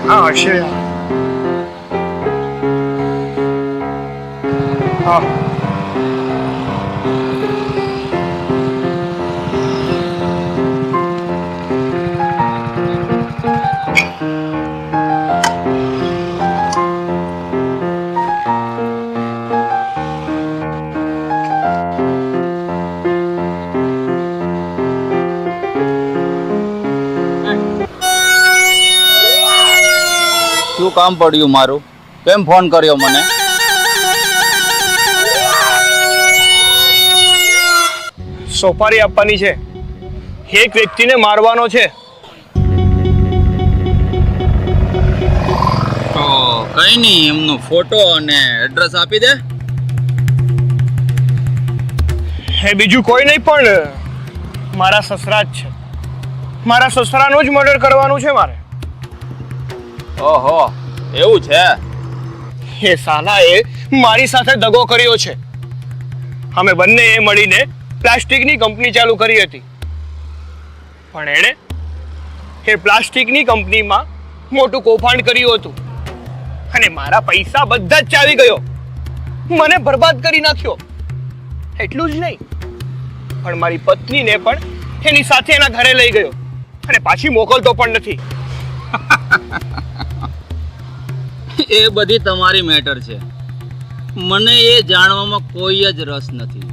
હા હશે યાર. હા શું કામ પડ્યું મારું? કેમ ફોન કર્યો મને? સોપારી આપવાની છે. એક વ્યક્તિને મારવાનો છે. તો કઈ નહીં, એમનો ફોટો અને એડ્રેસ આપી દે. એ બીજું કોઈ નહીં, પણ મારા સસરા જ છે. મારા સસરાનું જ મર્ડર કરવાનું છે મારે. ઓહો, એવું છે? એ સાલાએ મારી સાથે દગો કર્યો છે. અમે બંને મળીને પ્લાસ્ટિકની કંપની ચાલુ કરી હતી, પણ એણે એ પ્લાસ્ટિકની કંપનીમાં મોટું કૌભાંડ કર્યું હતું અને મારા પૈસા બધા જ ચાલી ગયો. મને બરબાદ કરી નાખ્યો. એટલું જ નહીં, પણ મારી પત્નીને પણ એની સાથે એના ઘરે લઈ ગયો અને પાછી મોકલતો પણ નથી. એ બધી તમારી મેટર છે. મને એ જાણવામાં કોઈ જ રસ નથી.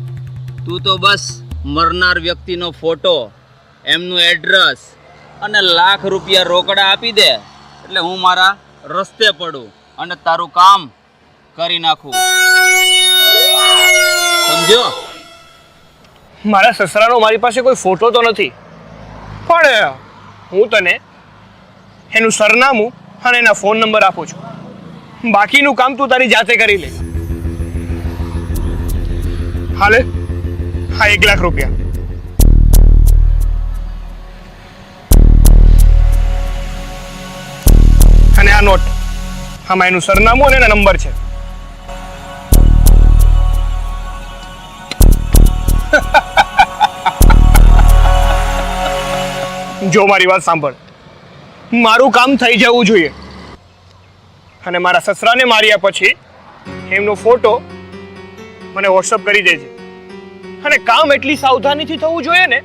તું તો બસ મરનાર વ્યક્તિનો ફોટો, એમનું એડ્રેસ અને લાખ રૂપિયા રોકડા આપી દે એટલે હું મારા રસ્તે પડું અને તારું કામ કરી નાખું. સમજ્યો? મારા સસરાનો મારી પાસે કોઈ ફોટો તો નથી, પણ હું તને એનું સરનામું અને એના ફોન નંબર આપું છું. બાકીનું કામ તું તારી જાતે કરી લે. હાલે, હા 1 લાખ રૂપિયા. અને આ નોટ, આમાં એનું સરનામું અને એના નંબર છે. જો મારી વાત સાંભળ, મારું કામ થઈ જવું જોઈએ અને મારા સસરાને માર્યા પછી એમનો ફોટો મને વોટ્સઅપ કરી દેજે. અને કામ એટલી સાવધાનીથી થવું જોઈએ ને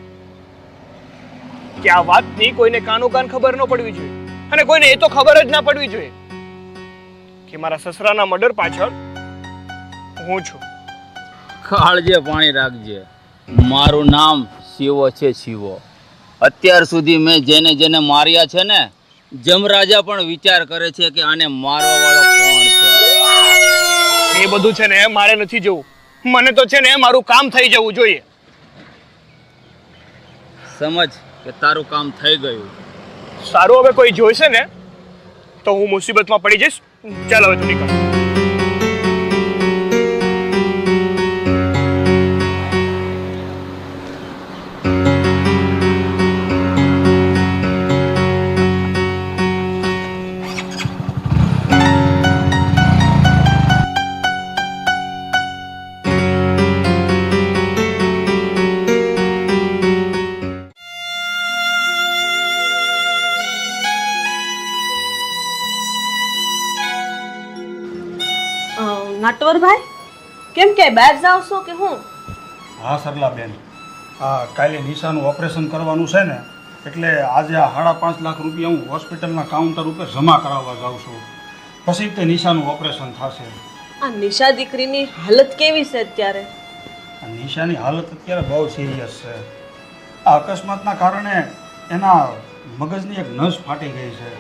કે આ વાતની કોઈને કાનો કાન ખબર ન પડવી જોઈએ અને કોઈને એ તો ખબર જ ના પડવી જોઈએ કે મારા સસરાના મર્ડર પાછળ હું છું. કાળજે પાણી રાખજે. મારું નામ શિવો છે, શિવો. અત્યાર સુધી મેં જેને જેને માર્યા છે ને, જમરાજા પણ વિચાર કરે છે કે આને મારવા વાળો કોણ છે. એ બધું છે ને મારે નથી જોવું. મને તો છે ને મારું કામ થઈ જવું જોઈએ. સમજ કે તારું કામ થઈ ગયું. સારું, હવે કોઈ જોઈશે ને તો હું મુસીબતમાં પડી જઈશ. ચાલ હવે તું નીકળ. નટવરભાઈ, કેમ કે બહાર જાવ છો કે હું? હા સરલાબેન, હા કાલે નિશાનું ઓપરેશન કરવાનું છે ને, એટલે આજે આ 5.5 લાખ રૂપિયા હું હોસ્પિટલના કાઉન્ટર ઉપર જમા કરાવવા જાઉં છું. પછી તે નિશાનું ઓપરેશન થશે. આ નિશા દીકરીની હાલત કેવી છે અત્યારે? આ નિશાની હાલત અત્યારે બહુ સિરિયસ છે. આ અકસ્માતના કારણે એના મગજની એક નસ ફાટી ગઈ છે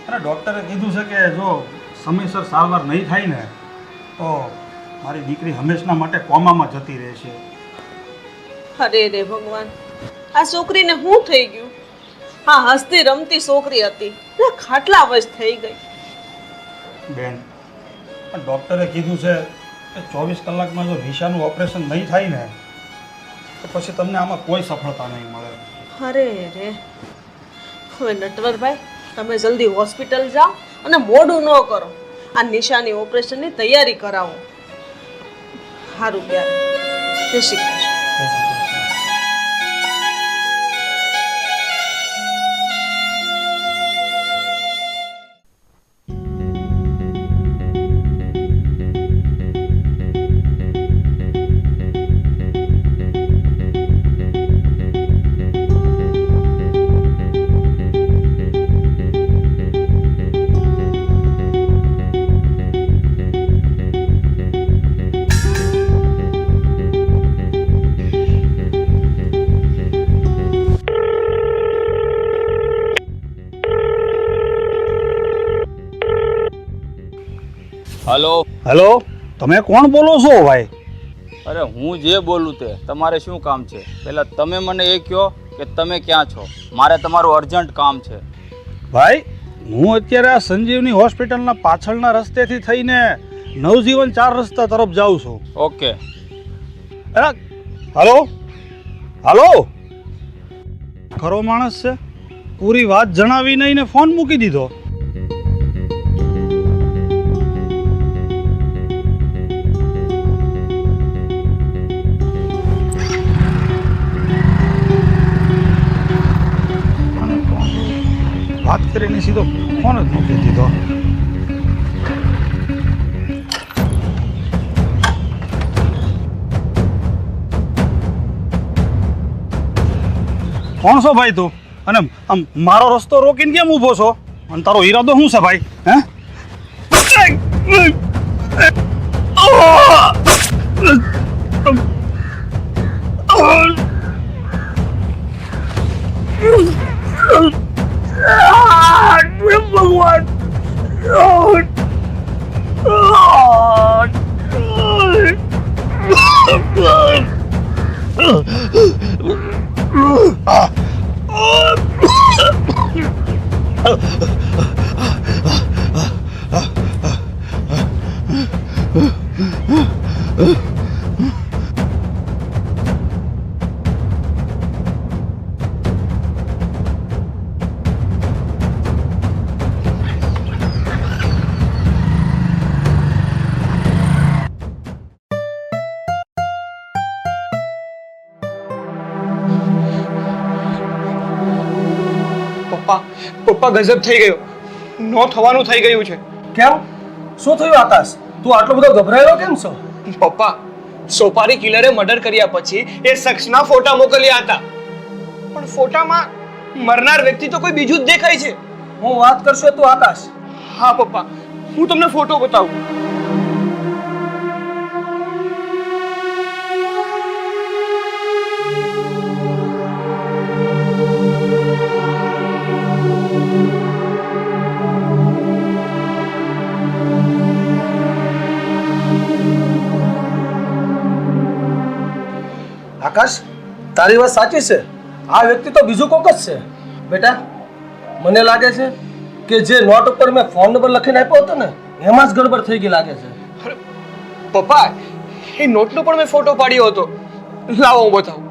અને ડૉક્ટરે કીધું છે કે જો સમયસર સારવાર નહીં થાય ને તો મારી દીકરી હંમેશના માટે કોમામાં જતી રહેશે. અરે રે ભગવાન, આ છોકરીને શું થઈ ગયું? હા, હસતી રમતી છોકરી હતી, ખાટલા વશ થઈ ગઈ. બેન, ડૉક્ટરે કીધું છે કે 24 કલાકમાં જો નિશાનું ઓપરેશન નહીં થાય ને તો પછી તમને આમાં કોઈ સફળતા નહીં મળે. અરે રે, હવે નટવરભાઈ તમે જલ્દી હોસ્પિટલ જાઓ અને મોડું ન કરો. આ નિશાની ઓપરેશનની તૈયારી કરાવો. સારું, ત્યારે જય શ્રી કૃષ્ણ. હલો. હેલો, તમે કોણ બોલો છો ભાઈ? અરે હું જે બોલું તે તમારે શું કામ છે? પહેલાં તમે મને એ કહો કે તમે ક્યાં છો? મારે તમારું અર્જન્ટ કામ છે. ભાઈ, હું અત્યારે આ સંજીવની હોસ્પિટલના પાછળના રસ્તેથી થઈને નવજીવન 4 રસ્તા તરફ જાઉં છું. ઓકે. અરે હલો હલો, ખરો માણસ છે, પૂરી વાત જણાવી નહીં ને ફોન મૂકી દીધો. વાત કરીને સીધો ફોન જ મૂકી દીધો. કોણ છો ભાઈ તું? અને આમ મારો રસ્તો રોકીને કેમ ઊભો છો? અને તારો ઈરાદો શું છે ભાઈ? હે? પપ્પા ગજબ થઈ ગયો. નો થવાનું થઈ ગયું છે. કેમ? શું થયું આકાશ? તું આટલો બધો ગભરાયેલો કેમ છો? પપ્પા, સોપારી કિલરે મર્ડર કર્યા પછી એ શખ્સના ફોટા મોકલ્યા હતા, પણ ફોટામાં મરનાર વ્યક્તિ તો કોઈ બીજું જ દેખાય છે. હું વાત કરશો તું આકાશ? હા પપ્પા, હું તમને ફોટો બતાવું. આકાશ, તારી વાત સાચી છે. આ વ્યક્તિ તો બીજું કોક જ છે. બેટા, મને લાગે છે કે જે નોટ ઉપર મેં ફોન નંબર લખીને આપ્યો હતો ને, એમાં જ ગડબડ થઈ ગઈ લાગે છે. અરે, પપ્પા, એ નોટનો પણ મેં ફોટો પાડ્યો હતો. લાવો હું બતાવું.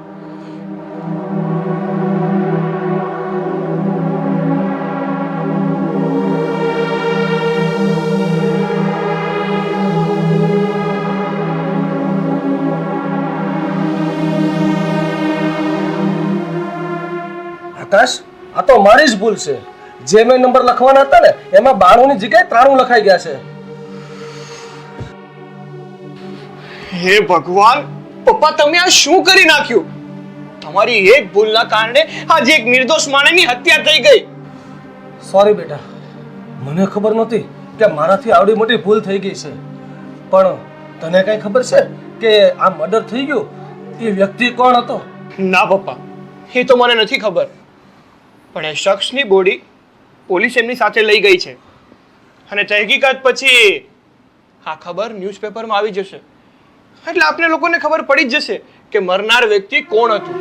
આકાશ, આ તો મારી જ ભૂલ છે. જે મેં નંબર લખવાના હતા ને, એમાં 92 ની જગ્યાએ 93 લખાઈ ગયા છે. હે ભગવાન, પપ્પા તમે આ શું કરી નાખ્યું? તમારી એક ભૂલના કારણે આજે એક નિર્દોષ માણસની હત્યા થઈ ગઈ. સોરી બેટા, મને ખબર નહોતી કે મારાથી આવડી મોટી ભૂલ થઈ ગઈ છે. પણ તને કઈ ખબર છે કે આ મર્ડર થઈ ગયું એ વ્યક્તિ કોણ હતો? ના પપ્પા, એ તો મને નથી ખબર, પણ એ શખ્સની બોડી પોલીસ એમની સાથે લઈ ગઈ છે અને તહકીકાત પછી આ ખબર ન્યૂઝપેપરમાં આવી જશે, એટલે આપને લોકોને ખબર પડી જ જશે કે મરનાર વ્યક્તિ કોણ હતું.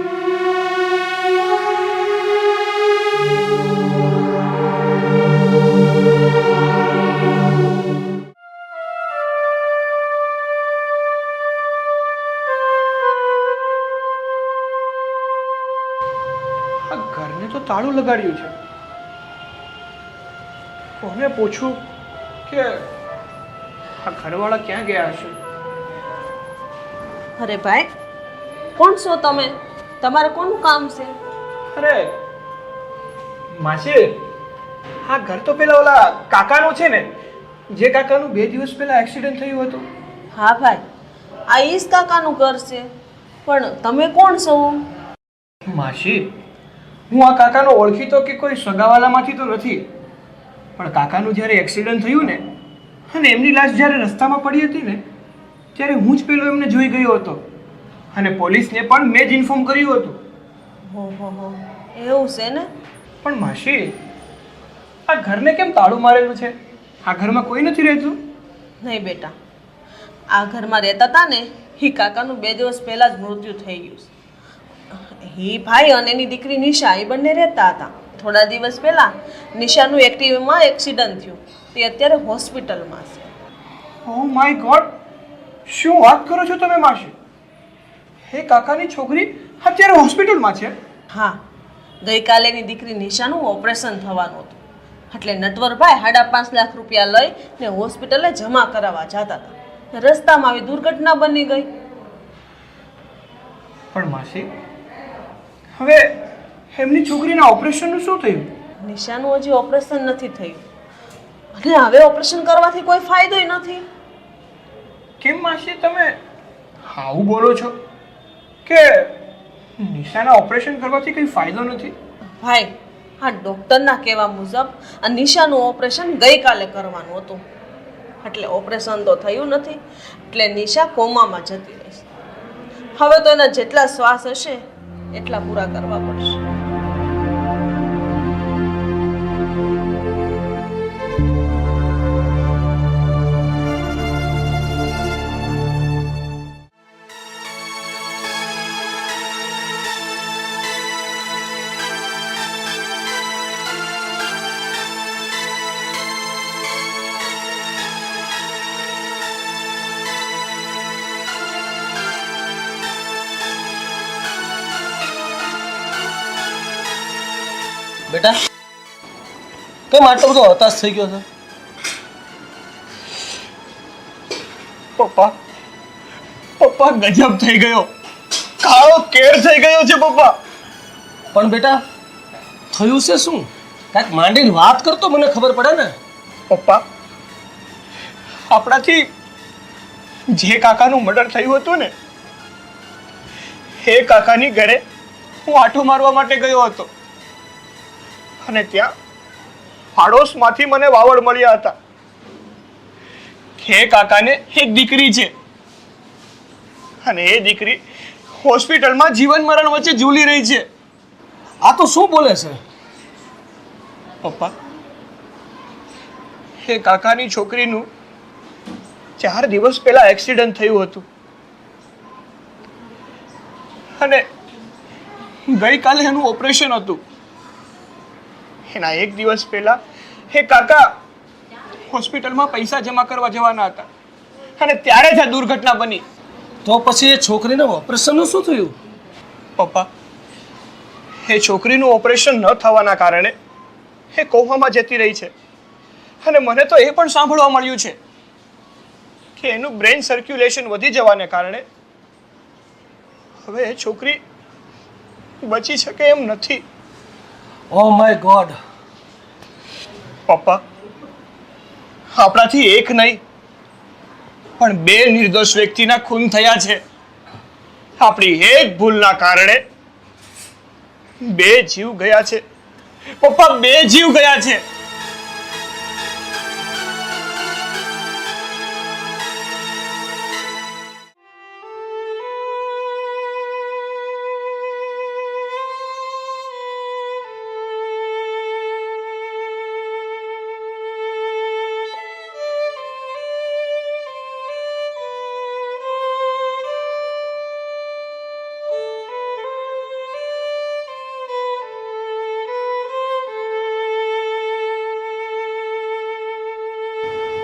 આ ઘરને તો તાળું લગાડ્યું છે. કોને પૂછું કે આ ઘરવાળા ક્યાં ગયા હશે? અરે ભાઈ, કોણ છો તમે? તમારે કોનું કામ છે? અરે માસી, આ ઘર તો પેલા ઓલા કાકાનું છે ને, જે કાકાનું 2 દિવસ પહેલા એક્સિડન્ટ થયું હતું. હા ભાઈ, આ ઈસ કાકાનું ઘર છે, પણ તમે કોણ છો? માસી, હું આ કાકાનો ઓળખીતો કે કોઈ સગાવાલામાંથી તો નથી, પણ કાકાનું જ્યારે એક્સિડન્ટ થયું ને અને એમની લાશ જ્યારે રસ્તામાં પડી હતી ને, ત્યારે હું જ પેલો એમને જોઈ ગયો હતો અને પોલીસને પણ મેં જ ઇન્ફોર્મ કર્યું હતું. હો, એવું છે ને? પણ માસી, આ ઘરને કેમ તાળું મારેલું છે? આ ઘરમાં કોઈ નથી રહેતું? નહીં બેટા, આ ઘરમાં રહેતા હતા ને એ કાકાનું 2 દિવસ પહેલાં જ મૃત્યુ થઈ ગયું છે. એ ભાઈ અને એની દીકરી નિશા એ બંને રહેતા હતા. થોડા દિવસ પહેલાં નિશાનું એક્ટિવામાં એક્સિડન્ટ થયું. તે અત્યારે હોસ્પિટલમાં છે. ઓ માય ગોડ, શું વાત કરો છો તમે માસી? હે કાકાની છોકરી અત્યારે હોસ્પિટલમાં છે? હા, ગઈકાલે એની દીકરી નિશાનું ઓપરેશન થવાનું હતું. એટલે નટવરભાઈ 5.5 લાખ રૂપિયા લઈને હોસ્પિટલે જમા કરાવવા જતા હતા. રસ્તામાં આવી દુર્ઘટના બની ગઈ. પણ માસી, હવે એમની છોકરીના ઓપરેશનનું શું થયું? નિશાનું હજી ઓપરેશન નથી થયું અને હવે ઓપરેશન કરવાથી કોઈ ફાયદો નથી. કેમ માસી તમે આવું બોલો છો કે નિશાના ઓપરેશન કરવાથી કંઈ ફાયદો નથી? ભાઈ, આ ડૉક્ટરના કહેવા મુજબ આ નિશાનું ઓપરેશન ગઈકાલે કરવાનું હતું. એટલે ઓપરેશન તો થયું નથી. એટલે નિશા કોમામાં જતી રહેશે. હવે તો એના જેટલા શ્વાસ હશે એટલા પૂરા કરવા પડશે. બેટા કેમ આટલો બધો હતાશ થઈ ગયો છે? પપ્પા, પપ્પા ગજબ થઈ ગયો, કાળો કેર થઈ ગયો છે પપ્પા. પણ બેટા થયું છે શું? કાંઈક માંડીને વાત કરતો મને ખબર પડે ને. પપ્પા, આપણાથી જે કાકાનું મર્ડર થયું હતું ને, એ કાકાની ઘરે હું આંટો મારવા માટે ગયો હતો અને ત્યાં પાડોશમાંથી મને વાવડ મળ્યા હતા કે કાકાને એક દીકરી છે અને એ દીકરી હોસ્પિટલમાં જીવન મરણ વચ્ચે ઝૂલી રહી છે. આ તો શું બોલે છે? પપ્પા, એ કાકાની છોકરીનું 4 દિવસ પહેલા એક્સિડન્ટ થયું હતું અને ગઈકાલે એનું ઓપરેશન હતું. એના 1 દિવસ પહેલા એ કાકા હોસ્પિટલમાં પૈસા જમા કરવા જવાના હતા અને ત્યારે જ આ દુર્ઘટના બની. તો પછી એ છોકરીને ઓપરેશનનું શું થયું? પપ્પા, એ છોકરીનું ઓપરેશન ન થવાના કારણે એ કોમામાં જતી રહી છે અને મને તો એ પણ સાંભળવા મળ્યું છે કે એનું બ્રેન સર્ક્યુલેશન વધી જવાને કારણે હવે એ છોકરી બચી શકે એમ નથી. Oh my God. પપ્પા, આપણાથી એક નહીં પણ 2 નિર્દોષ વ્યક્તિના ખૂન થયા છે. આપણી એક ભૂલના કારણે 2 જીવ ગયા છે. પપ્પા, 2 જીવ ગયા છે.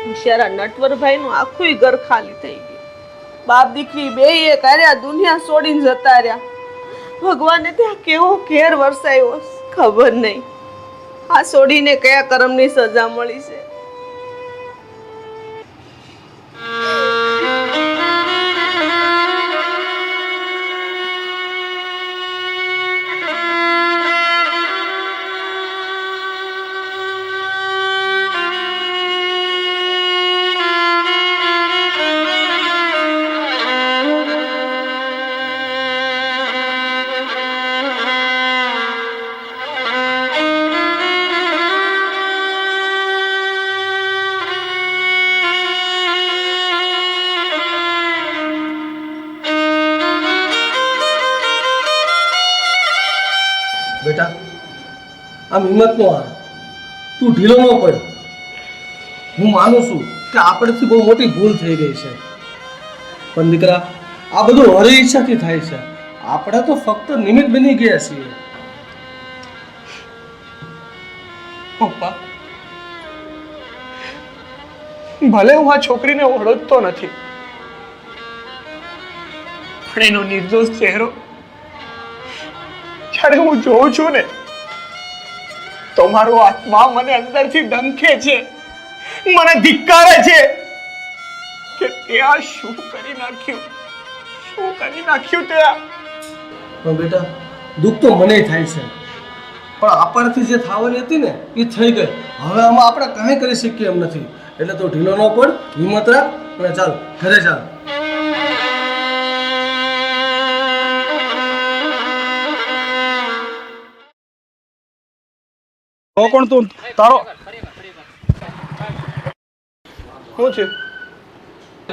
બિચારા નટવરભાઈનું આખું ઘર ખાલી થઈ ગયું. બાપ દીકરી બેય કાર્યા દુનિયા છોડીને જતા રહ્યા. ભગવાને ત્યાં કેવો ઘેર વરસાયો ખબર નહીં. આ છોડીને કયા કર્મની સજા મળી છે. બેટા આમ હિંમત નો હાર, તું ઢીલો ન પડ. હું માનું છું કે આપણેથી બહુ મોટી ભૂલ થઈ ગઈ છે, પણ દીકરા આ બધું હરી ઈચ્છાથી થાય છે. આપણે તો ફક્ત નિમિત્ત બની ગયા છીએ. પપ્પા, ભલે હું આ છોકરીને ઓળખતો નથી, પણ એનો નિર્દોષ ચહેરો જ્યારે હું જોઉં છું ને, તો મારો આત્મા મને અંદરથી ડંખે છે, મને ધિક્કારે છે કે તે આ શું કરી નાખ્યું, શું કરી નાખ્યું તે આ. પણ બેટા દુઃખ તો મને થાય છે, પણ આપણથી જે થવાની હતી ને એ થઈ ગઈ. હવે આમાં આપણે કાંઈ કરી શકીએ એમ નથી. એટલે તું ઢીલો ન પડ, હિંમત રાખ અને ચાલ ઘરે ચાલ. તો કોણ તું તારો શું છે?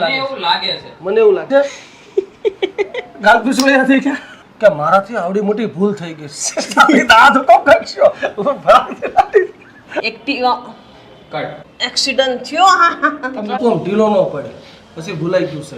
એવું લાગે છે. મને એવું લાગે ગાલ પીસવાયા થઈ ગયા કે મારાથી આવડી મોટી ભૂલ થઈ ગઈ છે. આ તો કોમ કરશો એક્ટિવા કટ. એક્સિડન્ટ થયો. તું આમ ઢીલો ન પડે, પછી ભૂલાઈ ગયું છે.